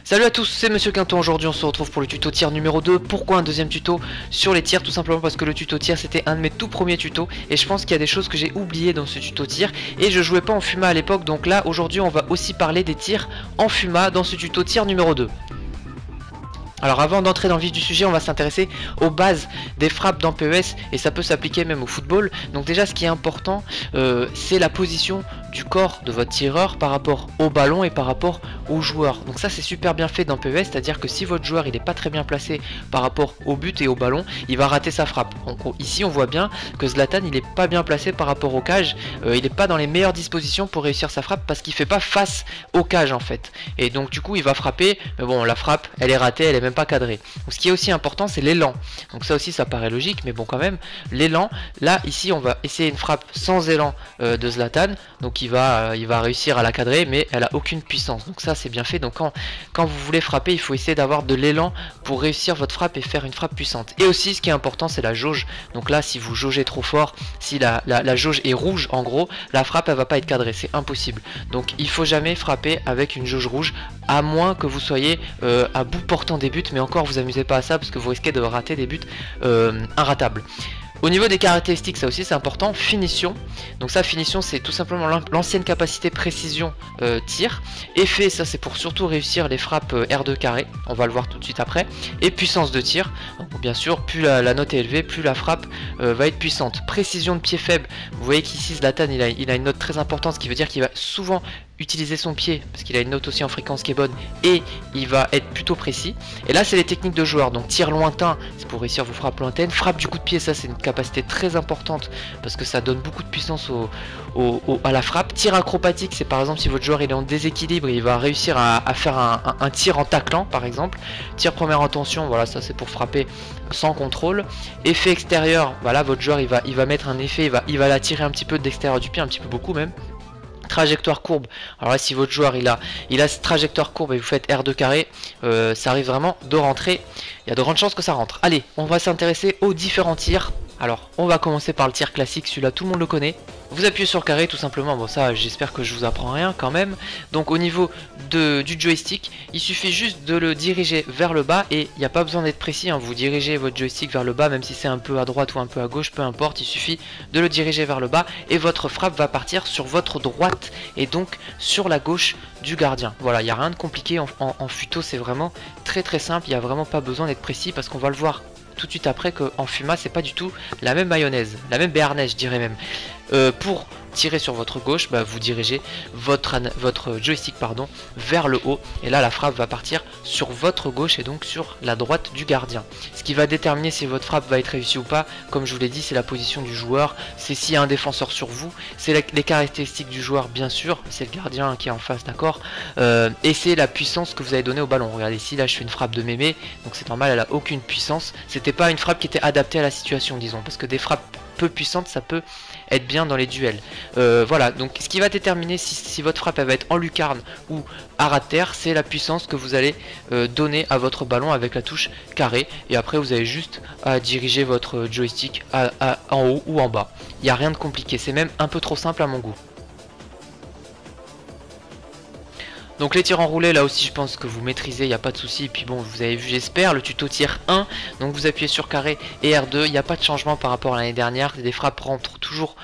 Salut à tous, c'est Monsieur Quinton. Aujourd'hui on se retrouve pour le tuto tir numéro 2. Pourquoi un deuxième tuto sur les tirs? Tout simplement parce que le tuto tir c'était un de mes tout premiers tutos et je pense qu'il y a des choses que j'ai oubliées dans ce tuto tir et je jouais pas en FUMA à l'époque, donc là aujourd'hui on va aussi parler des tirs en FUMA dans ce tuto tir numéro 2. Alors avant d'entrer dans le vif du sujet, on va s'intéresser aux bases des frappes dans PES et ça peut s'appliquer même au football. Donc déjà ce qui est important, c'est la position du corps de votre tireur par rapport au ballon et par rapport au joueur. Donc ça c'est super bien fait dans PES, c'est-à-dire que si votre joueur il est pas très bien placé par rapport au but et au ballon, il va rater sa frappe. Donc ici on voit bien que Zlatan il est pas bien placé par rapport au cage, il est pas dans les meilleures dispositions pour réussir sa frappe parce qu'il fait pas face au cage en fait. Et donc du coup il va frapper, mais bon la frappe elle est ratée, elle est même pas cadré. Donc ce qui est aussi important c'est l'élan. Donc ça aussi ça paraît logique, mais bon quand même l'élan, là ici on va essayer une frappe sans élan de Zlatan, donc il va réussir à la cadrer, mais elle a aucune puissance. Donc ça c'est bien fait. Donc quand vous voulez frapper, il faut essayer d'avoir de l'élan pour réussir votre frappe et faire une frappe puissante. Et aussi ce qui est important c'est la jauge. Donc là si vous jaugez trop fort, si la jauge est rouge en gros, la frappe elle va pas être cadrée, c'est impossible. Donc il faut jamais frapper avec une jauge rouge, à moins que vous soyez à bout portant des buts, mais encore vous amusez pas à ça parce que vous risquez de rater des buts inratables. Au niveau des caractéristiques, ça aussi c'est important, finition. Donc ça, finition c'est tout simplement l'ancienne capacité précision tir. Effet, ça c'est pour surtout réussir les frappes R2 carré, on va le voir tout de suite après. Et puissance de tir, donc bien sûr plus la note est élevée, plus la frappe va être puissante. Précision de pied faible, vous voyez qu'ici Zlatan il a une note très importante, ce qui veut dire qu'il va souvent utiliser son pied parce qu'il a une note aussi en fréquence qui est bonne et il va être plutôt précis. Et là c'est les techniques de joueur, donc tir lointain c'est pour réussir vos frappes lointaines, frappe du coup de pied, ça c'est une capacité très importante parce que ça donne beaucoup de puissance à la frappe. Tir acrobatique, c'est par exemple si votre joueur il est en déséquilibre, il va réussir à faire un tir en taclant par exemple. Tir première intention, voilà, ça c'est pour frapper sans contrôle. Effet extérieur, voilà, votre joueur il va mettre un effet, il va la tirer un petit peu de l'extérieur du pied, un petit peu beaucoup même. Trajectoire courbe, alors là si votre joueur il a cette trajectoire courbe et vous faites R2 carré, ça arrive vraiment de rentrer, il y a de grandes chances que ça rentre. Allez, on va s'intéresser aux différents tirs. Alors on va commencer par le tir classique, celui-là tout le monde le connaît. Vous appuyez sur carré tout simplement, bon ça j'espère que je vous apprends rien quand même. Donc au niveau du joystick, il suffit juste de le diriger vers le bas et il n'y a pas besoin d'être précis, hein. Vous dirigez votre joystick vers le bas, même si c'est un peu à droite ou un peu à gauche, peu importe, il suffit de le diriger vers le bas et votre frappe va partir sur votre droite et donc sur la gauche du gardien. Voilà, il n'y a rien de compliqué en futo, c'est vraiment très très simple, il n'y a vraiment pas besoin d'être précis parce qu'on va le voir tout de suite après qu'en FUMA c'est pas du tout la même mayonnaise, la même béarnaise je dirais même. Pour tirer sur votre gauche, bah, vous dirigez votre joystick pardon, vers le haut et là la frappe va partir sur votre gauche et donc sur la droite du gardien. Ce qui va déterminer si votre frappe va être réussie ou pas, comme je vous l'ai dit, c'est la position du joueur, c'est s'il y a un défenseur sur vous, c'est les caractéristiques du joueur bien sûr, c'est le gardien qui est en face, d'accord, et c'est la puissance que vous avez donnée au ballon. Regardez ici, là je fais une frappe de mémé, donc c'est normal, elle a aucune puissance, c'était pas une frappe qui était adaptée à la situation disons, parce que des frappes peu puissante, ça peut être bien dans les duels. Voilà, donc ce qui va déterminer si votre frappe elle va être en lucarne ou à ras de terre, c'est la puissance que vous allez donner à votre ballon avec la touche carré. Et après vous avez juste à diriger votre joystick en haut ou en bas. Il n'y a rien de compliqué, c'est même un peu trop simple à mon goût. Donc les tirs enroulés, là aussi je pense que vous maîtrisez, il n'y a pas de souci. Et puis bon, vous avez vu j'espère le tuto tir 1, donc vous appuyez sur carré et R2, il n'y a pas de changement par rapport à l'année dernière, les frappes rentrent toujours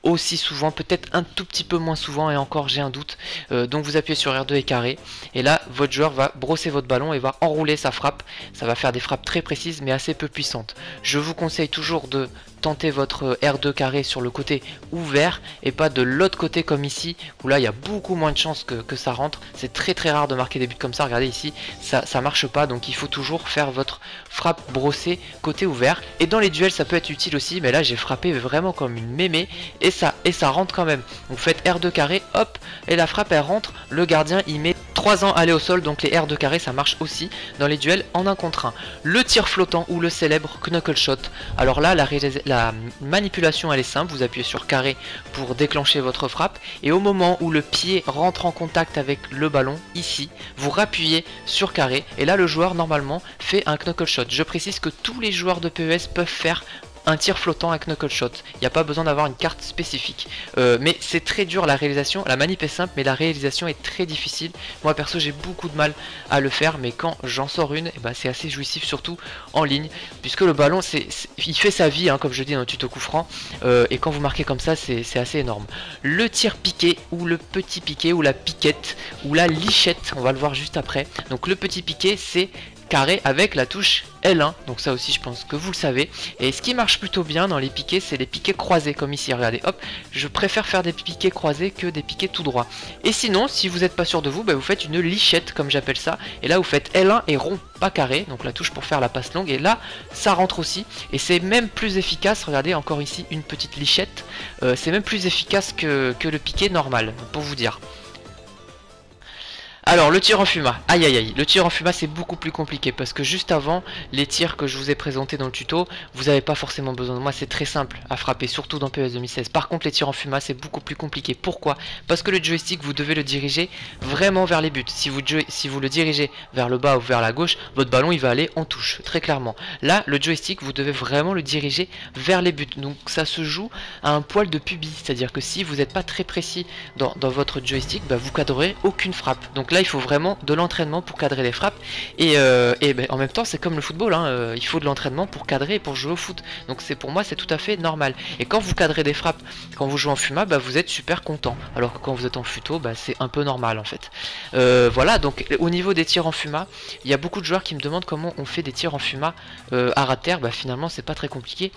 aussi souvent, peut-être un tout petit peu moins souvent et encore j'ai un doute. Donc vous appuyez sur R2 et carré et là votre joueur va brosser votre ballon et va enrouler sa frappe. Ça va faire des frappes très précises mais assez peu puissantes. Je vous conseille toujours de tenter votre R2 carré sur le côté ouvert et pas de l'autre côté comme ici où là il y a beaucoup moins de chances que ça rentre. C'est très très rare de marquer des buts comme ça. Regardez ici, ça marche pas, donc il faut toujours faire votre frappe brossée côté ouvert. Et dans les duels ça peut être utile aussi, mais là j'ai frappé vraiment comme une mémé et ça rentre quand même. Vous faites R2 carré, hop, et la frappe elle rentre, le gardien il met 3 ans aller au sol, donc les R de carré ça marche aussi dans les duels en 1 contre 1. Le tir flottant ou le célèbre knuckle shot. Alors là la manipulation elle est simple, vous appuyez sur carré pour déclencher votre frappe et au moment où le pied rentre en contact avec le ballon, ici, vous rappuyez sur carré et là le joueur normalement fait un knuckle shot. Je précise que tous les joueurs de PES peuvent faire un tir flottant avec knuckle shot, il n'y a pas besoin d'avoir une carte spécifique, mais c'est très dur la réalisation, la manip est simple mais la réalisation est très difficile. Moi perso j'ai beaucoup de mal à le faire, mais quand j'en sors une, c'est assez jouissif, surtout en ligne, puisque le ballon il fait sa vie, hein, comme je dis dans le tuto coup franc, et quand vous marquez comme ça c'est assez énorme. Le tir piqué ou le petit piqué ou la piquette ou la lichette, on va le voir juste après. Donc le petit piqué c'est carré avec la touche L1, donc ça aussi je pense que vous le savez. Et ce qui marche plutôt bien dans les piquets, c'est les piquets croisés comme ici, regardez, hop, je préfère faire des piquets croisés que des piquets tout droit. Et sinon, si vous n'êtes pas sûr de vous, vous faites une lichette comme j'appelle ça, et là vous faites L1 et rond, pas carré, donc la touche pour faire la passe longue, et là ça rentre aussi, et c'est même plus efficace, regardez encore ici une petite lichette, c'est même plus efficace que le piquet normal, pour vous dire. Alors le tir en fuma, aïe aïe aïe, le tir en fuma c'est beaucoup plus compliqué parce que juste avant les tirs que je vous ai présentés dans le tuto, vous n'avez pas forcément besoin de moi, c'est très simple à frapper, surtout dans PES 2016. Par contre les tirs en fuma c'est beaucoup plus compliqué, pourquoi? Parce que le joystick vous devez le diriger vraiment vers les buts, si vous le dirigez vers le bas ou vers la gauche, votre ballon il va aller en touche, très clairement. Là le joystick vous devez vraiment le diriger vers les buts, donc ça se joue à un poil de pubis, c'est à dire que si vous n'êtes pas très précis dans votre joystick, vous cadrerez aucune frappe. Donc là il faut vraiment de l'entraînement pour cadrer les frappes et en même temps c'est comme le football, hein, il faut de l'entraînement pour cadrer et pour jouer au foot, donc pour moi c'est tout à fait normal. Et quand vous cadrez des frappes, quand vous jouez en fuma, vous êtes super content, alors que quand vous êtes en futo, c'est un peu normal en fait. Voilà, donc au niveau des tirs en fuma, il y a beaucoup de joueurs qui me demandent comment on fait des tirs en fuma à ras de terre. Finalement c'est pas très compliqué,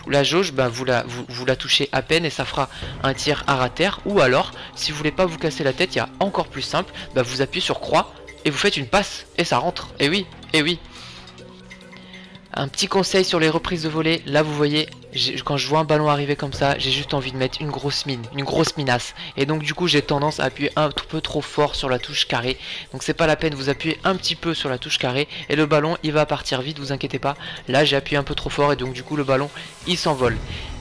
la jauge vous la touchez à peine et ça fera un tir à ras de terre, ou alors si vous voulez pas vous casser la tête, il y a encore plus simple, vous appuyez sur croix et vous faites une passe et ça rentre. Et oui, et oui. Un petit conseil sur les reprises de volée, là vous voyez, quand je vois un ballon arriver comme ça, j'ai juste envie de mettre une grosse mine, une grosse minace. Et donc du coup j'ai tendance à appuyer un peu trop fort sur la touche carré. Donc c'est pas la peine, vous appuyez un petit peu sur la touche carré et le ballon il va partir vite, vous inquiétez pas. Là j'ai appuyé un peu trop fort et donc du coup le ballon il s'envole.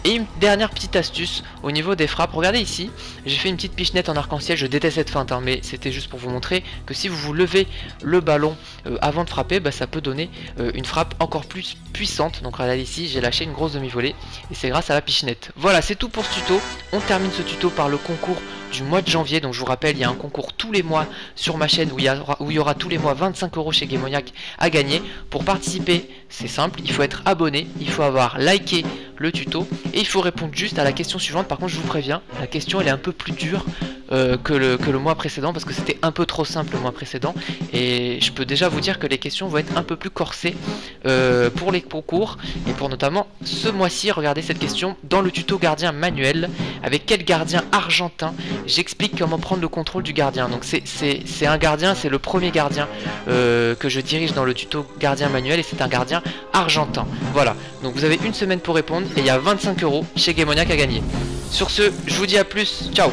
Et une dernière petite astuce au niveau des frappes, regardez ici, j'ai fait une petite pichenette en arc-en-ciel, je déteste cette feinte, hein, mais c'était juste pour vous montrer que si vous levez le ballon avant de frapper, ça peut donner une frappe encore plus puissante. Donc regardez ici, j'ai lâché une grosse demi-volée et c'est grâce à la pichenette. Voilà, c'est tout pour ce tuto. On termine ce tuto par le concours du mois de janvier. Donc je vous rappelle, il y a un concours tous les mois sur ma chaîne où il y aura tous les mois 25 € chez Gamemoniac à gagner. Pour participer, c'est simple, il faut être abonné, il faut avoir liké le tuto et il faut répondre juste à la question suivante. Par contre je vous préviens, la question elle est un peu plus dure que le mois précédent parce que c'était un peu trop simple le mois précédent, et je peux déjà vous dire que les questions vont être un peu plus corsées pour les concours et pour notamment ce mois-ci. Regardez cette question dans le tuto gardien manuel: avec quel gardien argentin j'explique comment prendre le contrôle du gardien. Donc c'est un gardien, c'est le premier gardien que je dirige dans le tuto gardien manuel et c'est un gardien argentin. Voilà, donc vous avez une semaine pour répondre et il y a 25 € chez Gamemoniac à gagner. Sur ce, je vous dis à plus, ciao.